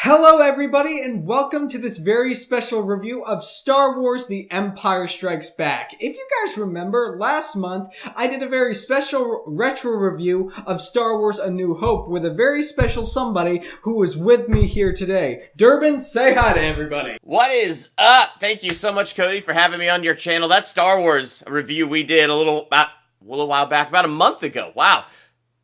Hello everybody and welcome to this very special review of Star Wars The Empire Strikes Back. If you guys remember, last month I did a very special retro review of Star Wars A New Hope with a very special somebody who is with me here today. Durban, say hi to everybody. What is up? Thank you so much, Cody, for having me on your channel. That Star Wars review we did a little while back, about a month ago. Wow.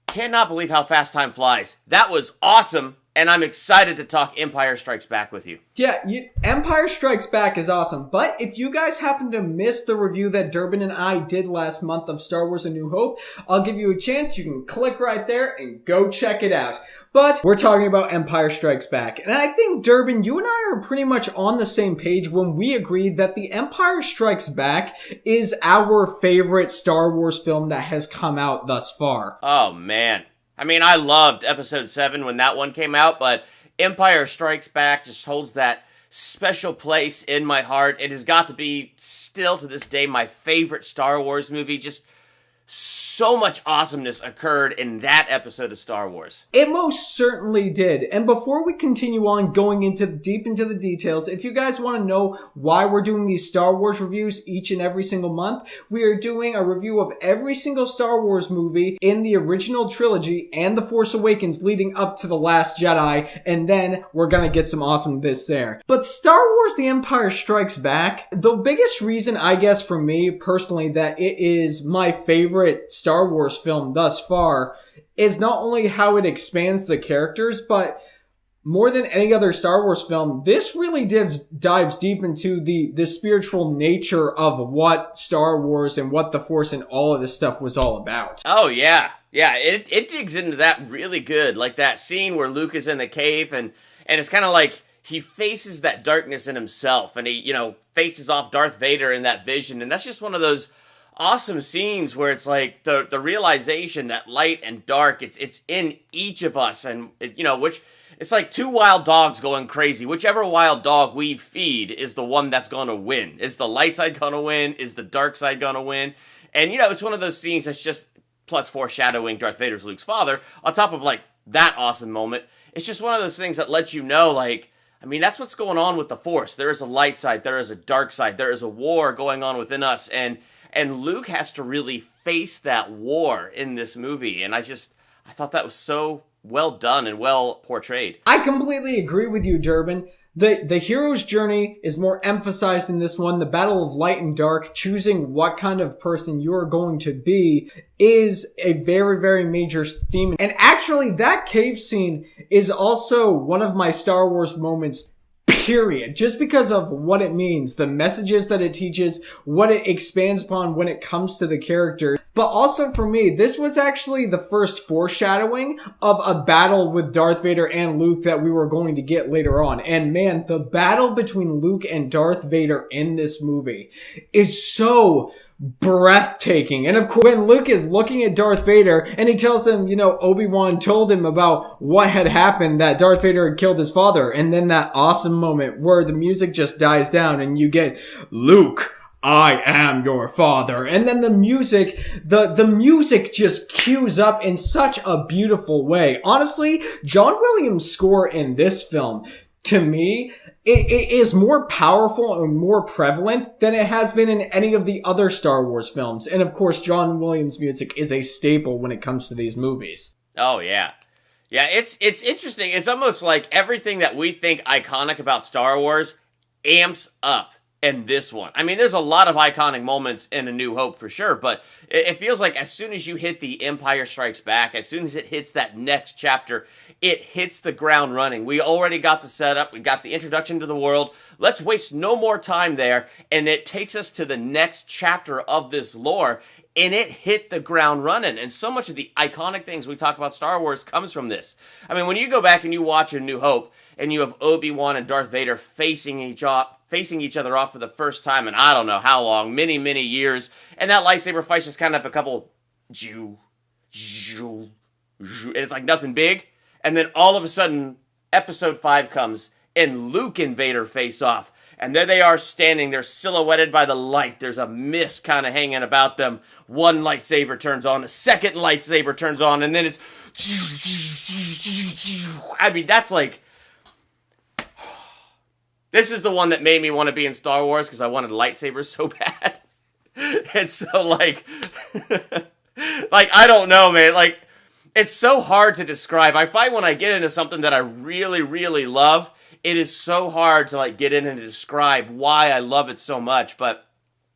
Cannot believe how fast time flies. That was awesome. And I'm excited to talk Empire Strikes Back with you. Yeah, Empire Strikes Back is awesome. But if you guys happen to miss the review that Durban and I did last month of Star Wars A New Hope, I'll give you a chance. You can click right there and go check it out. But we're talking about Empire Strikes Back. And I think, Durban, you and I are pretty much on the same page when we agreed that The Empire Strikes Back is our favorite Star Wars film that has come out thus far. Oh, man. I mean, I loved Episode 7 when that one came out, but Empire Strikes Back just holds that special place in my heart. It has got to be, still to this day, my favorite Star Wars movie. Just so much awesomeness occurred in that episode of Star Wars. It most certainly did. And before we continue on going deep into the details, if you guys want to know why we're doing these Star Wars reviews each and every single month, we are doing a review of every single Star Wars movie in the original trilogy and The Force Awakens leading up to The Last Jedi, and then we're gonna get some awesomeness there. But Star Wars The Empire Strikes Back, the biggest reason, I guess, for me personally, that it is my favorite Star Wars film thus far is not only how it expands the characters, but more than any other Star Wars film, this really dives deep into the spiritual nature of what Star Wars and what the Force and all of this stuff was all about. Oh, yeah. Yeah, it digs into that really good. Like that scene where Luke is in the cave and it's kind of like he faces that darkness in himself and he, faces off Darth Vader in that vision. And that's just one of those awesome scenes where it's like the realization that light and dark, it's in each of us, and which it's like two wild dogs going crazy. Whichever wild dog we feed is the one that's gonna win. Is the light side gonna win? Is the dark side gonna win? And it's one of those scenes that's just plus foreshadowing Darth Vader's Luke's father on top of like that awesome moment. It's just one of those things that lets you know, like, I mean, that's what's going on with the Force. There is a light side, there is a dark side, there is a war going on within us, and Luke has to really face that war in this movie. And I thought that was so well done and well portrayed. I completely agree with you, Durban. The hero's journey is more emphasized in this one. The battle of light and dark, choosing what kind of person you're going to be, is a very, very major theme. And actually, that cave scene is also one of my Star Wars moments, period. Just because of what it means, the messages that it teaches, what it expands upon when it comes to the character. But also for me, this was actually the first foreshadowing of a battle with Darth Vader and Luke that we were going to get later on. And man, the battle between Luke and Darth Vader in this movie is so breathtaking. And of course, when Luke is looking at Darth Vader and he tells him, Obi-Wan told him about what had happened, that Darth Vader had killed his father. And then that awesome moment where the music just dies down and you get, Luke, I am your father. And then the music just cues up in such a beautiful way. Honestly, John Williams' score in this film, to me, it is more powerful and more prevalent than it has been in any of the other Star Wars films. And of course, John Williams' music is a staple when it comes to these movies. Oh, yeah. Yeah, it's interesting. It's almost like everything that we think iconic about Star Wars amps up in this one. I mean, there's a lot of iconic moments in A New Hope for sure, but it feels like as soon as you hit The Empire Strikes Back, as soon as it hits that next chapter, it hits the ground running. We already got the setup. We got the introduction to the world. Let's waste no more time there. And it takes us to the next chapter of this lore. And it hit the ground running. And so much of the iconic things we talk about Star Wars comes from this. I mean, when you go back and you watch A New Hope, and you have Obi-Wan and Darth Vader facing each other off for the first time in I don't know how long, many, many years. And that lightsaber fight's just kind of a couple, and it's like nothing big. And then all of a sudden, Episode 5 comes, and Luke and Vader face off. And there they are standing. They're silhouetted by the light. There's a mist kind of hanging about them. One lightsaber turns on. A second lightsaber turns on. And then it's... I mean, that's like... This is the one that made me want to be in Star Wars because I wanted lightsabers so bad. And so, like, like, I don't know, man. Like, it's so hard to describe. I find when I get into something that I really, really love, it is so hard to, like, get in and describe why I love it so much. But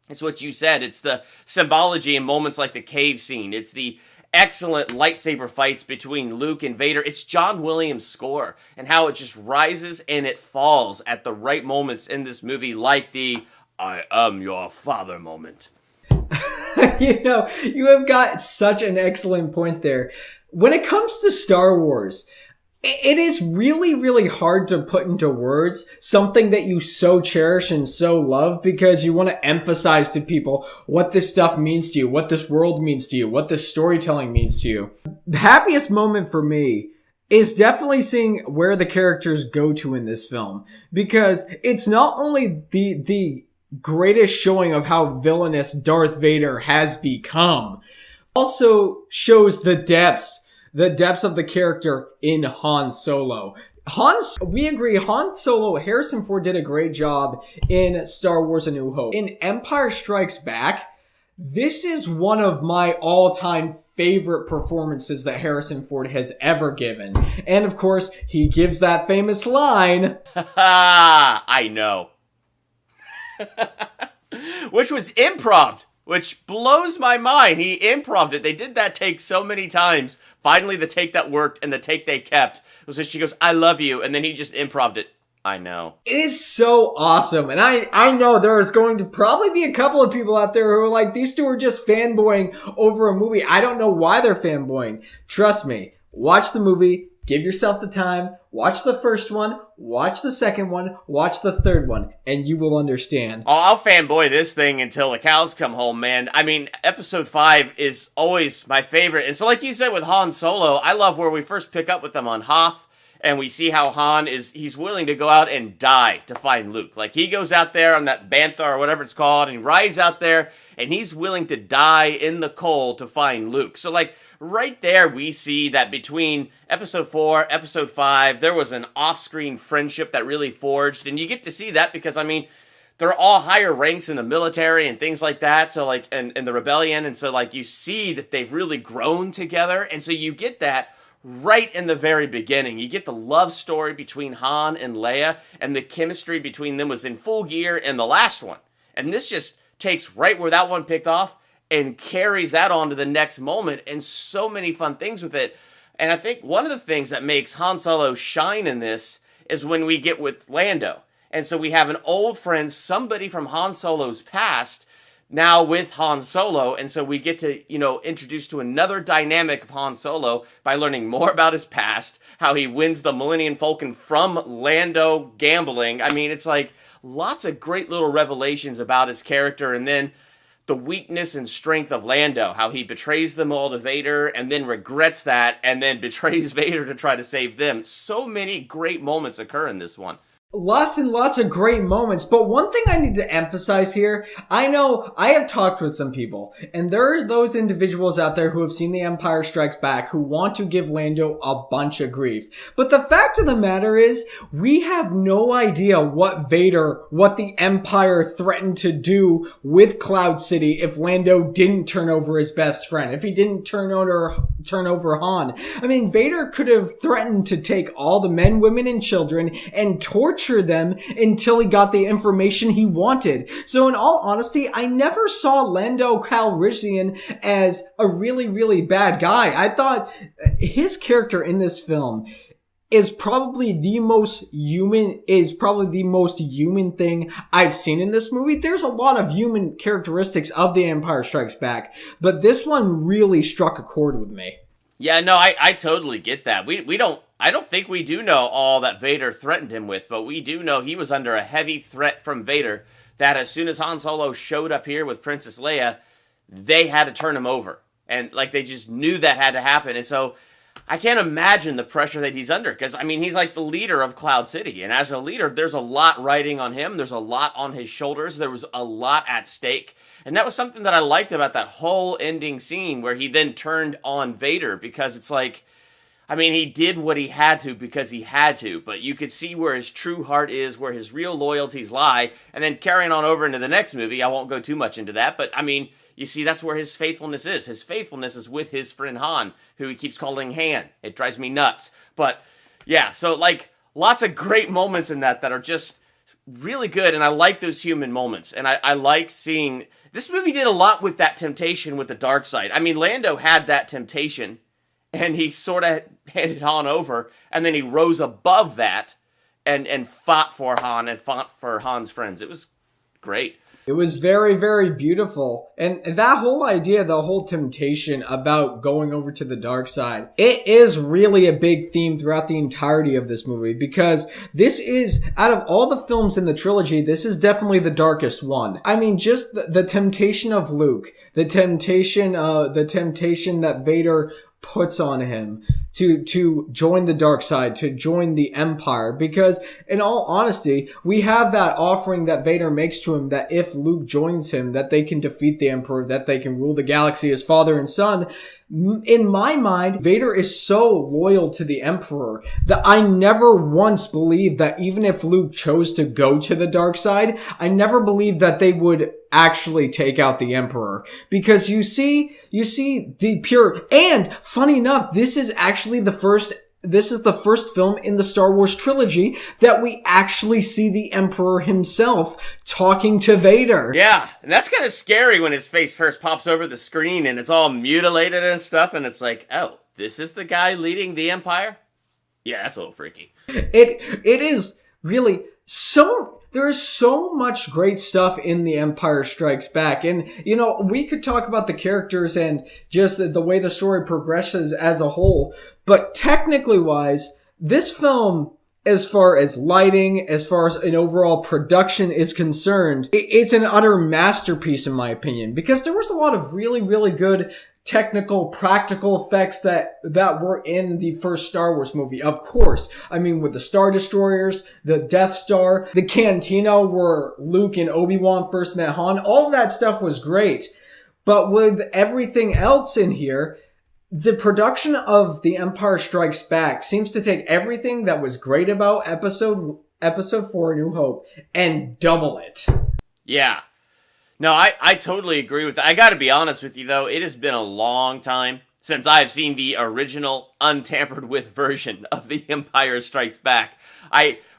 it's what you said. It's the symbology in moments like the cave scene. It's the excellent lightsaber fights between Luke and Vader. It's John Williams' score and how it just rises and it falls at the right moments in this movie, like the "I am your father" moment. You know, you have got such an excellent point there. When it comes to Star Wars, it is really, really hard to put into words something that you so cherish and so love, because you want to emphasize to people what this stuff means to you, what this world means to you, what this storytelling means to you. The happiest moment for me is definitely seeing where the characters go to in this film, because it's not only the greatest showing of how villainous Darth Vader has become, also shows the depths of the character in Han Solo. We agree, Han Solo, Harrison Ford did a great job in Star Wars A New Hope. In Empire Strikes Back, this is one of my all-time favorite performances that Harrison Ford has ever given. And of course, he gives that famous line, I know. Which was improv, which blows my mind. He improv'd it. They did that take so many times. Finally, the take that worked and the take they kept was that she goes, "I love you," and then he just improv'd it. I know. It is so awesome. And I know there is going to probably be a couple of people out there who are like, these two are just fanboying over a movie. I don't know why they're fanboying. Trust me. Watch the movie. Give yourself the time. Watch the first one. Watch the second one. Watch the third one. And you will understand. Oh, I'll fanboy this thing until the cows come home, man. I mean, episode 5 is always my favorite. And so like you said with Han Solo, I love where we first pick up with them on Hoth. And we see how Han he's willing to go out and die to find Luke. Like, he goes out there on that bantha or whatever it's called, and he rides out there, and he's willing to die in the cold to find Luke. So, like, right there we see that between episode 4, episode 5, there was an off-screen friendship that really forged. And you get to see that because, I mean, they're all higher ranks in the military and things like that. So, like, and the rebellion. And so, like, you see that they've really grown together. And so you get that right in the very beginning. You get the love story between Han and Leia, and the chemistry between them was in full gear in the last one. And this just takes right where that one picked off and carries that on to the next moment, and so many fun things with it. And I think one of the things that makes Han Solo shine in this is when we get with Lando. And so we have an old friend, somebody from Han Solo's past, now with Han Solo, and so we get to, introduce to another dynamic of Han Solo by learning more about his past, how he wins the Millennium Falcon from Lando gambling. I mean, it's like lots of great little revelations about his character, and then the weakness and strength of Lando, how he betrays them all to Vader, and then regrets that, and then betrays Vader to try to save them. So many great moments occur in this one. Lots and lots of great moments, but one thing I need to emphasize here, I know I have talked with some people, and there are those individuals out there who have seen The Empire Strikes Back who want to give Lando a bunch of grief. But the fact of the matter is, we have no idea what the Empire threatened to do with Cloud City if Lando didn't turn over his best friend, if he didn't turn over Han. I mean, Vader could have threatened to take all the men, women, and children and torture them until he got the information he wanted. So in all honesty, I never saw Lando Calrissian as a really, really bad guy. I thought his character in this film is probably the most human thing I've seen in this movie. There's a lot of human characteristics of The Empire Strikes Back, but this one really struck a chord with me. Yeah, no, I totally get that. I don't think we do know all that Vader threatened him with, but we do know he was under a heavy threat from Vader, that as soon as Han Solo showed up here with Princess Leia, they had to turn him over. And, like, they just knew that had to happen. And so I can't imagine the pressure that he's under, because, I mean, he's like the leader of Cloud City. And as a leader, there's a lot riding on him. There's a lot on his shoulders. There was a lot at stake. And that was something that I liked about that whole ending scene where he then turned on Vader, because it's like, I mean, he did what he had to because he had to, but you could see where his true heart is, where his real loyalties lie, and then carrying on over into the next movie, I won't go too much into that, but I mean, you see, that's where his faithfulness is. His faithfulness is with his friend Han, who he keeps calling Han. It drives me nuts. But, yeah, so, like, lots of great moments in that are just really good, and I like those human moments, and I like seeing... This movie did a lot with that temptation with the dark side. I mean, Lando had that temptation, and he sort of handed Han over, and then he rose above that and fought for Han and fought for Han's friends. It was great. It was very, very beautiful. And that whole idea, the whole temptation about going over to the dark side, it is really a big theme throughout the entirety of this movie, because this is, out of all the films in the trilogy, this is definitely the darkest one. I mean, just the temptation of Luke, the temptation that Vader puts on him to join the dark side, to join the Empire, because in all honesty, we have that offering that Vader makes to him, that if Luke joins him, that they can defeat the Emperor, that they can rule the galaxy as father and son. In my mind, Vader is so loyal to the Emperor that I never once believed that even if Luke chose to go to the dark side, I never believed that they would actually take out the Emperor. Because you see the pure, and funny enough, this is the first film in the Star Wars trilogy that we actually see the Emperor himself talking to Vader. Yeah, and that's kind of scary when his face first pops over the screen and it's all mutilated and stuff, and it's like, oh, this is the guy leading the Empire? Yeah, that's a little freaky. It is really so... There is so much great stuff in The Empire Strikes Back. And, you know, we could talk about the characters and just the way the story progresses as a whole. But technically wise, this film, as far as lighting, as far as an overall production is concerned, it's an utter masterpiece in my opinion. Because there was a lot of really, really good technical, practical effects that were in the first Star Wars movie. Of course. I mean, with the Star Destroyers, the Death Star, the Cantina where Luke and Obi-Wan first met Han, all of that stuff was great. But with everything else in here, the production of The Empire Strikes Back seems to take everything that was great about episode 4, A New Hope, and double it. Yeah. No, I totally agree with that. I gotta be honest with you, though. It has been a long time since I've seen the original, untampered with version of The Empire Strikes Back.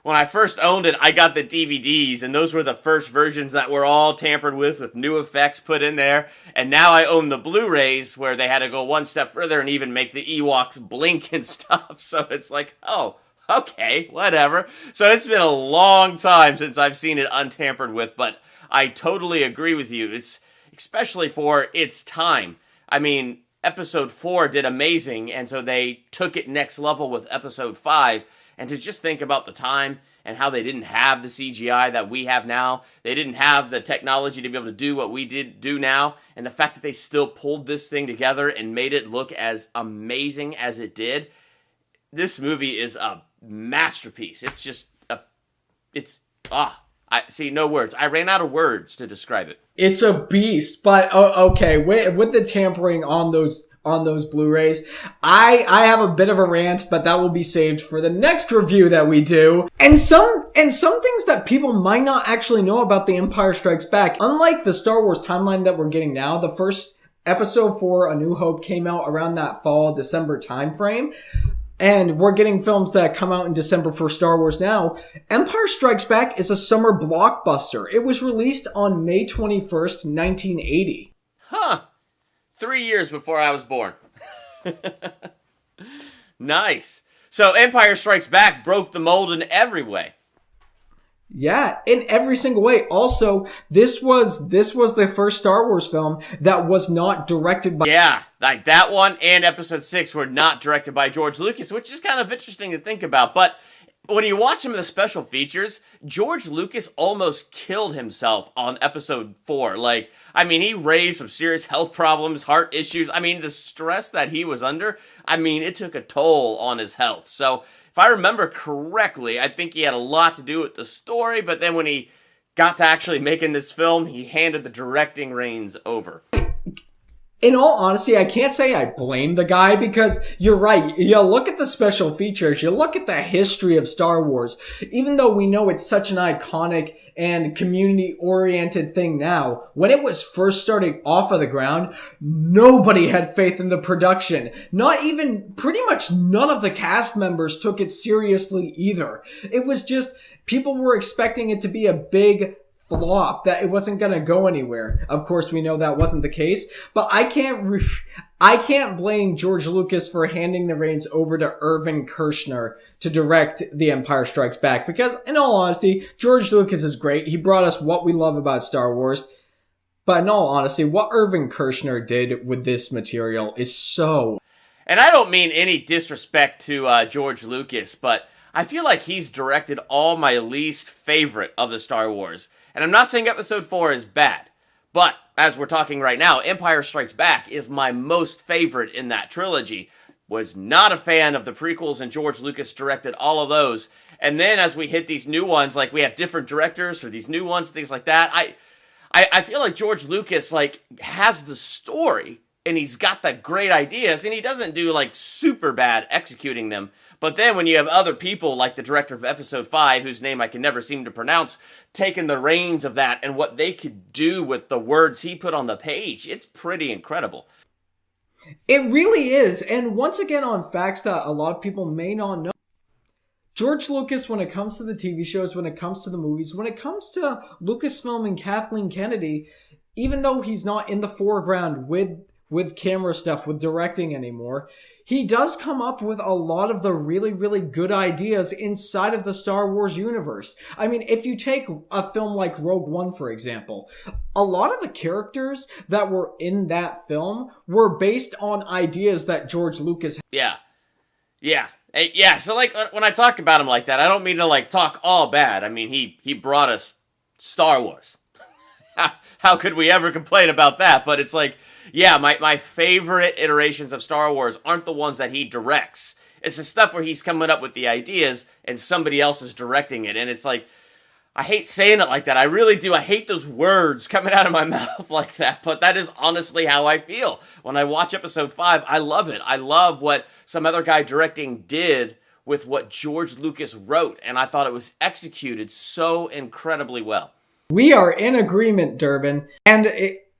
When I first owned it, I got the DVDs, and those were the first versions that were all tampered with new effects put in there. And now I own the Blu-rays, where they had to go one step further and even make the Ewoks blink and stuff. So it's like, oh, okay, whatever. So it's been a long time since I've seen it untampered with, but I totally agree with you. It's especially for its time. I mean, episode 4 did amazing, and so they took it next level with episode 5. And to just think about the time and how they didn't have the CGI that we have now, they didn't have the technology to be able to do what we do now, and the fact that they still pulled this thing together and made it look as amazing as it did, this movie is a masterpiece. It's just I see, no words. I ran out of words to describe it. It's a beast, but okay, with the tampering on those Blu-rays, I have a bit of a rant, but that will be saved for the next review that we do. And some things that people might not actually know about The Empire Strikes Back. Unlike the Star Wars timeline that we're getting now, the first episode 4, A New Hope, came out around that fall, December timeframe. And we're getting films that come out in December for Star Wars now. Empire Strikes Back is a summer blockbuster. It was released on May 21st, 1980. Huh. 3 years before I was born. Nice. So Empire Strikes Back broke the mold in every way. Yeah, in every single way. Also, this was the first Star Wars film that was not directed by... Yeah, like that one and episode 6 were not directed by George Lucas, which is kind of interesting to think about. But when you watch some of the special features, George Lucas almost killed himself on episode 4. Like, I mean, he raised some serious health problems, heart issues. I mean, the stress that he was under, I mean, it took a toll on his health. So if I remember correctly, I think he had a lot to do with the story, but then when he got to actually making this film, he handed the directing reins over. In all honesty, I can't say I blame the guy because you're right. You look at the special features, you look at the history of Star Wars, even though we know it's such an iconic and community-oriented thing now, when it was first starting off of the ground, nobody had faith in the production. Not even, pretty much none of the cast members took it seriously either. It was just, people were expecting it to be a big flop, that it wasn't gonna go anywhere. Of course, we know that wasn't the case, but I can't blame George Lucas for handing the reins over to Irvin Kershner to direct The Empire Strikes Back, because in all honesty, George Lucas is great. He brought us what we love about Star Wars. But in all honesty, what Irvin Kershner did with this material is so... And I don't mean any disrespect to George Lucas, but I feel like he's directed all my least favorite of the Star Wars. And I'm not saying Episode 4 is bad, but as we're talking right now, Empire Strikes Back is my most favorite in that trilogy. Was not a fan of the prequels, and George Lucas directed all of those. And then as we hit these new ones, like we have different directors for these new ones, things like that, I feel like George Lucas like has the story, and he's got the great ideas, and he doesn't do like super bad executing them. But then when you have other people like the director of Episode 5, whose name I can never seem to pronounce, taking the reins of that and what they could do with the words he put on the page, it's pretty incredible. It really is. And once again, on facts that a lot of people may not know, George Lucas, when it comes to the TV shows, when it comes to the movies, when it comes to Lucasfilm and Kathleen Kennedy, even though he's not in the foreground with camera stuff, with directing anymore, he does come up with a lot of the really, really good ideas inside of the Star Wars universe. I mean, if you take a film like Rogue One, for example, a lot of the characters that were in that film were based on ideas that George Lucas had. Yeah, so like when I talk about him like that, I don't mean to like talk all bad. I mean, he brought us Star Wars. How could we ever complain about that? But it's like, yeah, my favorite iterations of Star Wars aren't the ones that he directs. It's the stuff where he's coming up with the ideas and somebody else is directing it. And it's like, I hate saying it like that. I really do. I hate those words coming out of my mouth like that. But that is honestly how I feel. When I watch Episode 5, I love it. I love what some other guy directing did with what George Lucas wrote. And I thought it was executed so incredibly well. We are in agreement, Durban. And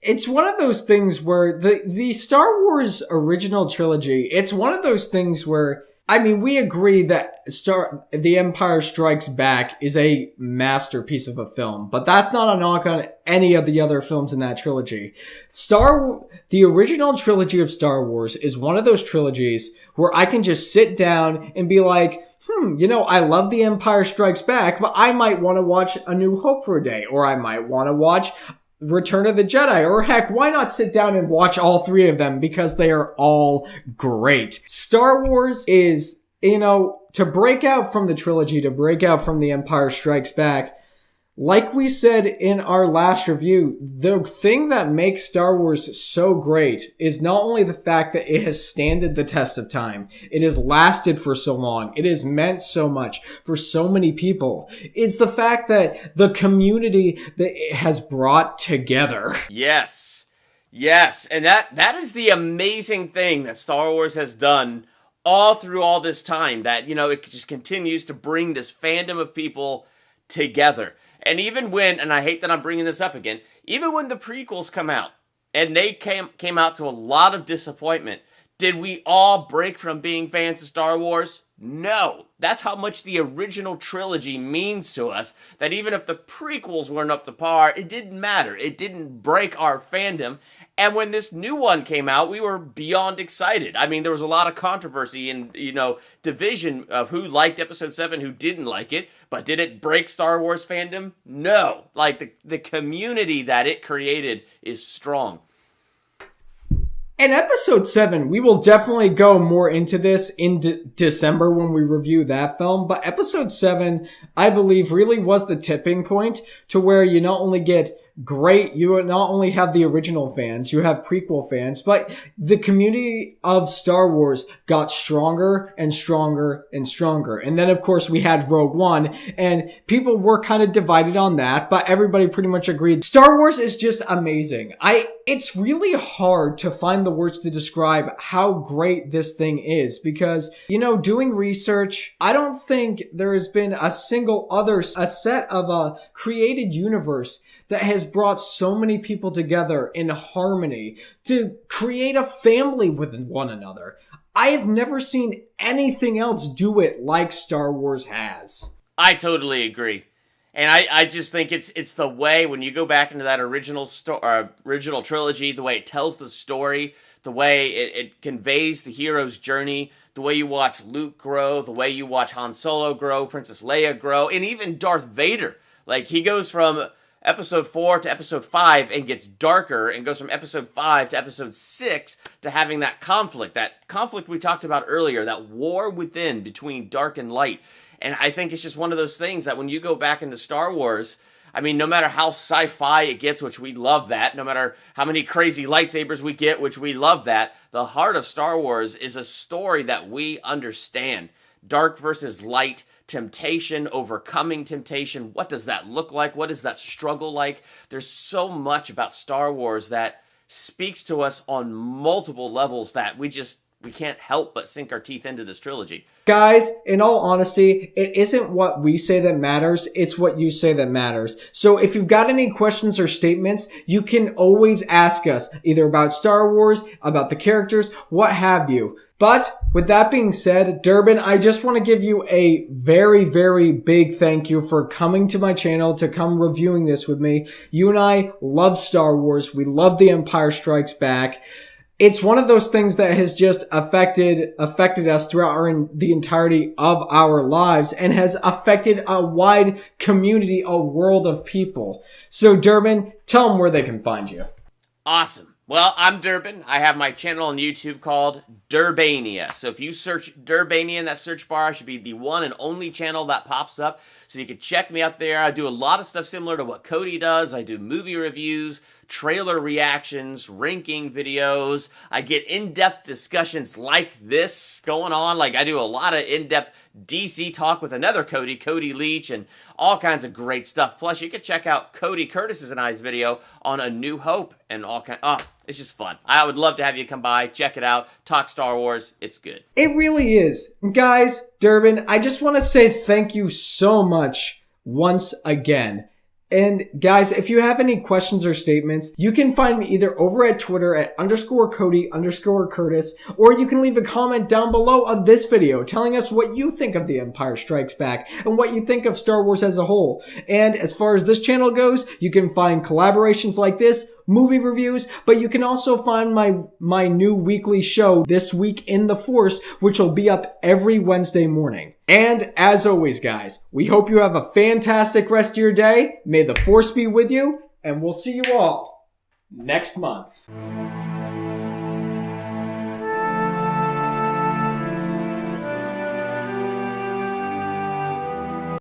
it's one of those things where the Star Wars original trilogy, it's one of those things where, I mean, we agree that The Empire Strikes Back is a masterpiece of a film, but that's not a knock on any of the other films in that trilogy. The original trilogy of Star Wars is one of those trilogies where I can just sit down and be like, I love The Empire Strikes Back, but I might want to watch A New Hope for a day, or I might want to watch Return of the Jedi, or heck, why not sit down and watch all three of them because they are all great. Star Wars is, to break out from the trilogy, to break out from The Empire Strikes Back, like we said in our last review, the thing that makes Star Wars so great is not only the fact that it has standed the test of time, it has lasted for so long, it has meant so much for so many people. It's the fact that the community that it has brought together. Yes. And that is the amazing thing that Star Wars has done all through all this time, that, it just continues to bring this fandom of people together. And even when, and I hate that I'm bringing this up again, even when the prequels come out, and they came out to a lot of disappointment, did we all break from being fans of Star Wars? No. That's how much the original trilogy means to us, that even if the prequels weren't up to par, it didn't matter. It didn't break our fandom. And when this new one came out, we were beyond excited. I mean, there was a lot of controversy and, division of who liked Episode 7, who didn't like it. But did it break Star Wars fandom? No. Like, the community that it created is strong. In Episode 7, we will definitely go more into this in December when we review that film. But Episode 7, I believe, really was the tipping point to where you not only get you not only have the original fans, you have prequel fans, but the community of Star Wars got stronger and stronger and stronger. And then, of course, we had Rogue One, and people were kind of divided on that, but everybody pretty much agreed Star Wars is just amazing. it's really hard to find the words to describe how great this thing is because, doing research, I don't think there has been a single a set of a created universe that has brought so many people together in harmony to create a family with one another. I have never seen anything else do it like Star Wars has. I totally agree. And I just think it's the way, when you go back into that original trilogy, the way it tells the story, the way it conveys the hero's journey, the way you watch Luke grow, the way you watch Han Solo grow, Princess Leia grow, and even Darth Vader. Like, he goes from episode 4 to episode 5 and gets darker, and goes from episode 5 to episode 6 to having that conflict we talked about earlier, that war within between dark and light. And I think it's just one of those things that when you go back into Star Wars, I mean, no matter how sci-fi it gets, which we love that, no matter how many crazy lightsabers we get, which we love that, the heart of Star Wars is a story that we understand. Dark versus light, temptation, overcoming temptation. What does that look like? What is that struggle like? There's so much about Star Wars that speaks to us on multiple levels that we can't help but sink our teeth into this trilogy. Guys, in all honesty, it isn't what we say that matters, it's what you say that matters. So if you've got any questions or statements, you can always ask us, either about Star Wars, about the characters, what have you. But with that being said, Durban, I just want to give you a very, very big thank you for coming to my channel to come reviewing this with me. You and I love Star Wars. We love The Empire Strikes Back. It's one of those things that has just affected us throughout the entirety of our lives and has affected a wide community, a world of people. So Durban, tell them where they can find you. Awesome. Well, I'm Durban. I have my channel on YouTube called Durbania. So if you search Durbania in that search bar, I should be the one and only channel that pops up. So you can check me out there. I do a lot of stuff similar to what Cody does. I do movie reviews, trailer reactions, ranking videos. I get in-depth discussions like this going on. Like, I do a lot of in-depth DC talk with another Cody Leach, and all kinds of great stuff. Plus, you can check out Cody Curtis's and I's video on A New Hope and all kinds. Oh, it's just fun. I would love to have you come by, check it out, talk Star Wars. It's good. It really is. Guys, Durban, I just want to say thank you so much once again. And guys, if you have any questions or statements, you can find me either over at Twitter at _Cody_Curtis, or you can leave a comment down below of this video telling us what you think of The Empire Strikes Back and what you think of Star Wars as a whole. And as far as this channel goes, you can find collaborations like this, movie reviews, but you can also find my new weekly show, This Week in the Force, which will be up every Wednesday morning. And as always, guys, we hope you have a fantastic rest of your day. May the Force be with you, and we'll see you all next month.